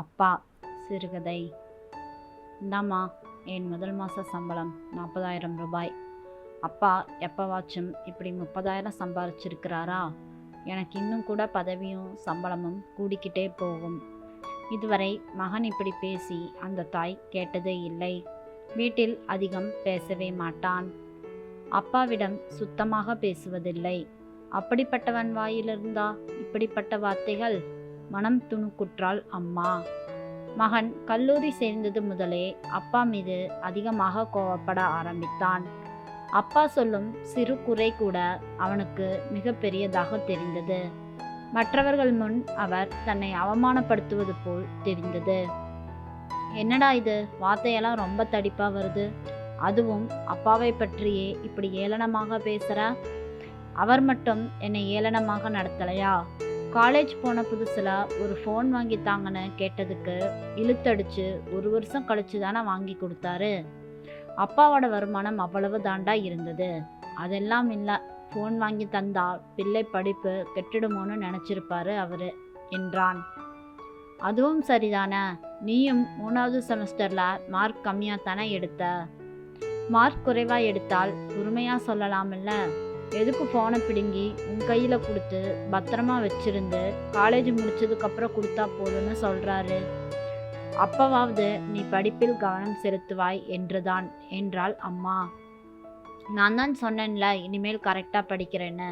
அப்பா சிறுகதை. இந்தாம்மா என் முதல் மாத சம்பளம் 40,000 ரூபாய். அப்பா எப்போவாச்சும் இப்படி 30,000 சம்பாரிச்சிருக்கிறாரா? எனக்கு இன்னும் கூட பதவியும் சம்பளமும் கூடிக்கிட்டே போகும். இதுவரை மகன் இப்படி பேசி அந்த தாய் கேட்டதே இல்லை. வீட்டில் அதிகம் பேசவே மாட்டான். அப்பாவிடம் சுத்தமாக பேசுவதில்லை. அப்படிப்பட்டவன் வாயிலிருந்தா இப்படிப்பட்ட வார்த்தைகள்? மனம் துணுக்குற்றாள் அம்மா. மகன் கல்லூரி சேர்ந்தது முதலே அப்பா மீது அதிகமாக கோவப்பட ஆரம்பித்தான். அப்பா சொல்லும் சிறு குறை கூட அவனுக்கு மிக பெரியதாக தெரிந்தது. மற்றவர்கள் முன் அவர் தன்னை அவமானப்படுத்துவது போல் தெரிந்தது. என்னடா இது, வார்த்தையெல்லாம் ரொம்ப தடிப்பா வருது, அதுவும் அப்பாவை பற்றியே இப்படி ஏளனமாக பேசுற? அவர் மட்டும் என்னை ஏளனமாக நடத்தலையா? காலேஜ் போன புதுசில் ஒரு ஃபோன் வாங்கித்தாங்கன்னு கேட்டதுக்கு இழுத்தடிச்சு 1 வருஷம் கழிச்சு தானே வாங்கி கொடுத்தாரு. அப்பாவோட வருமானம் அவ்வளவு தாண்டா இருந்தது. அதெல்லாம் இல்லை, ஃபோன் வாங்கி தந்தா பிள்ளை படிப்பு கெட்டுடுமோன்னு நினச்சிருப்பாரு அவரு என்றான். அதுவும் சரிதானே, நீயும் 3வது செமஸ்டரில் மார்க் கம்மியாக தானே எடுத்த. மார்க் குறைவாக எடுத்தால் உரிமையாக சொல்லலாமில்ல. எதுக்கு ஃபோனை பிடுங்கி உன் கையில் கொடுத்து பத்திரமா வச்சிருந்து காலேஜ் முடிச்சதுக்கப்புறம் கொடுத்தா போதும்னு சொல்கிறாரு. அப்பவாவது நீ படிப்பில் கவனம் செலுத்துவாய் என்றுதான் என்றாள் அம்மா. நான் தான் சொன்னேன்ல இனிமேல் கரெக்டாக படிக்கிறேன்னு.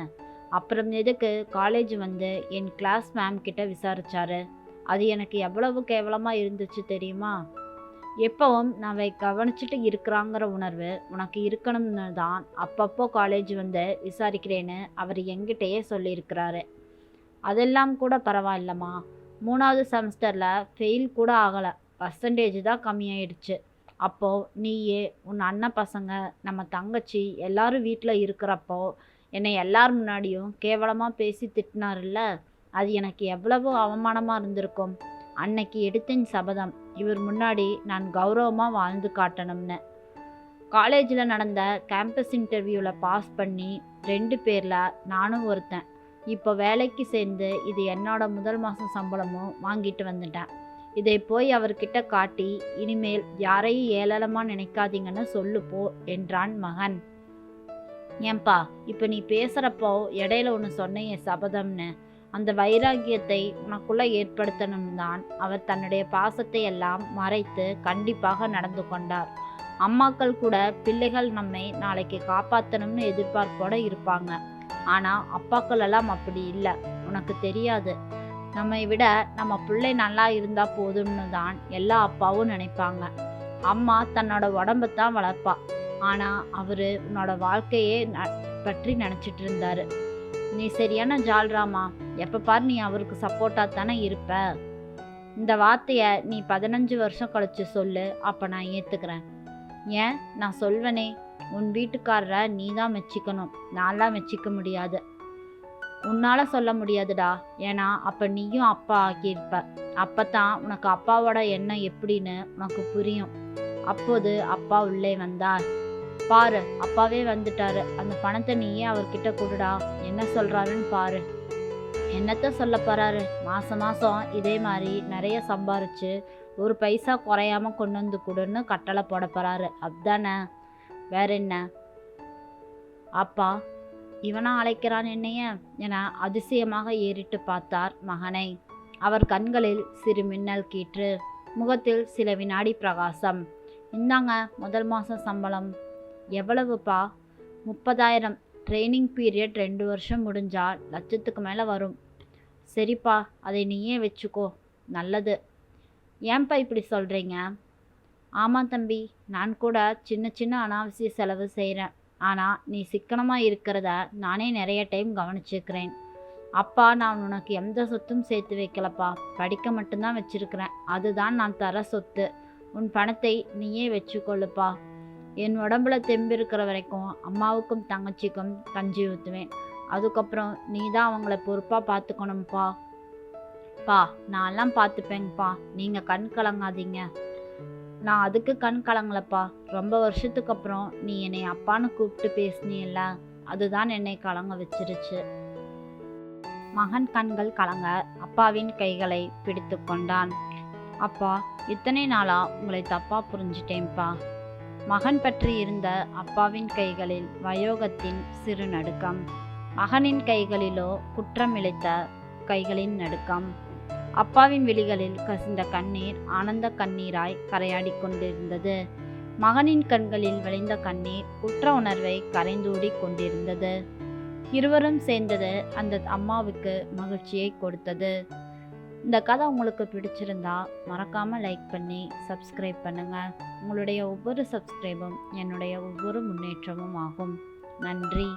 அப்புறம் எதுக்கு காலேஜ் வந்து என் கிளாஸ் மேம் கிட்ட விசாரிச்சாரு. அது எனக்கு எவ்வளவு கேவலமாக இருந்துச்சு தெரியுமா? எப்பவும் நான் கவனிச்சுட்டு இருக்கிறாங்கிற உணர்வு உனக்கு இருக்கணும்னு தான் அப்பப்போ காலேஜ் வந்து விசாரிக்கிறேன்னு அவர் எங்கிட்டயே சொல்லியிருக்கிறாரு. அதெல்லாம் கூட பரவாயில்லம்மா, 3வது செமஸ்டரில் ஃபெயில் கூட ஆகலை, பர்சன்டேஜ் தான் கம்மியாயிடுச்சு. அப்போது நீயே, உன் அண்ணன் பசங்க, நம்ம தங்கச்சி எல்லாரும் வீட்டில் இருக்கிறப்போ என்னை எல்லார் முன்னாடியும் கேவலமாக பேசி திட்டினார்ல, அது எனக்கு எவ்வளவு அவமானமாக இருந்திருக்கும். அன்னைக்கு எடுத்தேன் சபதம், இவர் முன்னாடி நான் கௌரவமாக வாழ்ந்து காட்டணும்னு. காலேஜில் நடந்த கேம்பஸ் இன்டர்வியூவில் பாஸ் பண்ணி 2 பேரில் நானும் ஒருத்தன். இப்போ வேலைக்கு சேர்ந்து இது என்னோட முதல் மாதம் சம்பளமும் வாங்கிட்டு வந்துட்டேன். இதை போய் அவர்கிட்ட காட்டி இனிமேல் யாரையும் ஏளனமாக நினைக்காதீங்கன்னு சொல்லு போ என்றான் மகன். ஏன்பா இப்போ நீ பேசுகிறப்போ இடையில ஒன்று சொன்னேன் சபதம்னு, அந்த வைராகியத்தை உனக்குள்ள ஏற்படுத்தணும் தான் அவர் தன்னுடைய பாசத்தை எல்லாம் மறைத்து கண்டிப்பாக நடந்து கொண்டார். அம்மாக்கள் கூட பிள்ளைகள் நம்மை நாளைக்கு காப்பாற்றணும்னு எதிர்பார்ப்போட இருப்பாங்க. ஆனால் அப்பாக்கள் எல்லாம் அப்படி இல்லை, உனக்கு தெரியாது. நம்மை விட நம்ம பிள்ளை நல்லா இருந்தால் போதும்னு தான் எல்லா அப்பாவும் நினைப்பாங்க. அம்மா தன்னோட உடம்பைத்தான் வளர்ப்பா, ஆனால் அவர் உன்னோட வாழ்க்கையே பற்றி நினச்சிட்டு இருந்தாரு. நீ சரியான ஜால்ராமா, எப்போ பார் நீ அவருக்கு சப்போர்ட்டாக தானே இருப்ப. இந்த வார்த்தையை நீ 15 வருஷம் கழிச்சு சொல்லு, அப்போ நான் ஏற்றுக்கிறேன். ஏன், நான் சொல்வனே, உன் வீட்டுக்காரரை நீ தான் மெச்சிக்கணும், நான்லாம் மெச்சிக்க முடியாது. உன்னால் சொல்ல முடியாதுடா, ஏன்னா அப்போ நீயும் அப்பா ஆக்கியிருப்ப. அப்போ தான் உனக்கு அப்பாவோட எண்ணம் எப்படின்னு உனக்கு புரியும். அப்போது அப்பா உள்ளே வந்தார். பாரு, அப்பாவே வந்துட்டாரு, அந்த பணத்தை நீயே அவர்கிட்ட கொடுடா, என்ன சொல்கிறாருன்னு பாரு. என்னத்த சொல்ல போகிறாரு, மாதம் மாதம் இதே மாதிரி நிறைய சம்பாரிச்சு 1 பைசா குறையாமல் கொண்டு வந்து கொடுன்னு கட்டளை போட போகிறாரு, அதுதானே, வேற என்ன? அப்பா, இவனா அழைக்கிறான் என்னைய என அதிசயமாக ஏறிட்டு பார்த்தார் மகனை. அவர் கண்களில் சிறு மின்னல் கீற்று, முகத்தில் சில வினாடி பிரகாசம். இந்தாங்க முதல் மாதம் சம்பளம். எவ்வளவுப்பா? 30,000. ட்ரைனிங் பீரியட் 2 வருஷம் முடிஞ்சால் லட்சத்துக்கு மேலே வரும். சரிப்பா, அதை நீயே வச்சுக்கோ. நல்லது. ஏன்பா இப்படி சொல்கிறீங்க? ஆமாம் தம்பி, நான் கூட சின்ன சின்ன அனாவசிய செலவு செய்கிறேன். ஆனால் நீ சிக்கனமாக இருக்கிறத நானே நிறைய டைம் கவனிச்சிருக்கிறேன். அப்பா, நான் உனக்கு எந்த சொத்தும் சேர்த்து வைக்கலப்பா, படிக்க மட்டும்தான் வச்சிருக்கிறேன். அதுதான் நான் தர சொத்து. உன் பணத்தை நீயே வச்சுக்கொள்ளுப்பா. என் உடம்புல தெம்பு இருக்கிற வரைக்கும் அம்மாவுக்கும் தங்கச்சிக்கும் கஞ்சி ஊற்றுவேன். அதுக்கப்புறம் நீ தான் அவங்கள பொறுப்பாக பார்த்துக்கணும்ப்பா. பா, நான்லாம் பார்த்துப்பேங்கப்பா, நீங்கள் கண் கலங்காதீங்க. நான் அதுக்கு கண் கலங்கலப்பா. ரொம்ப வருஷத்துக்கு அப்புறம் நீ என்னை அப்பான்னு கூப்பிட்டு பேசினியல்ல, அதுதான் என்னை கலங்க வச்சிருச்சு. மகன் கண்கள் கலங்க அப்பாவின் கைகளை பிடித்து கொண்டான். அப்பா, இத்தனை நாளா உங்களை தப்பா புரிஞ்சிட்டேன்ப்பா. மகன் பற்றி இருந்த அப்பாவின் கைகளில் வயோகத்தின் சிறு நடுக்கம், மகனின் கைகளிலோ குற்றமிழைத்த கைகளின் நடுக்கம். அப்பாவின் விழிகளில் கசிந்த கண்ணீர் ஆனந்த கண்ணீராய் கரையாடிக் கொண்டிருந்தது. மகனின் கண்களில் வழிந்த கண்ணீர் குற்ற உணர்வை கரைந்தூடி கொண்டிருந்தது. இருவரும் சேர்ந்தது அந்த அம்மாவுக்கு மகிழ்ச்சியை கொடுத்தது. இந்த கதை உங்களுக்கு பிடிச்சிருந்தா மறக்காமல் லைக் பண்ணி சப்ஸ்கிரைப் பண்ணுங்கள். உங்களுடைய ஒவ்வொரு சப்ஸ்கிரைபும் என்னுடைய ஒவ்வொரு முன்னேற்றமும் ஆகும். நன்றி.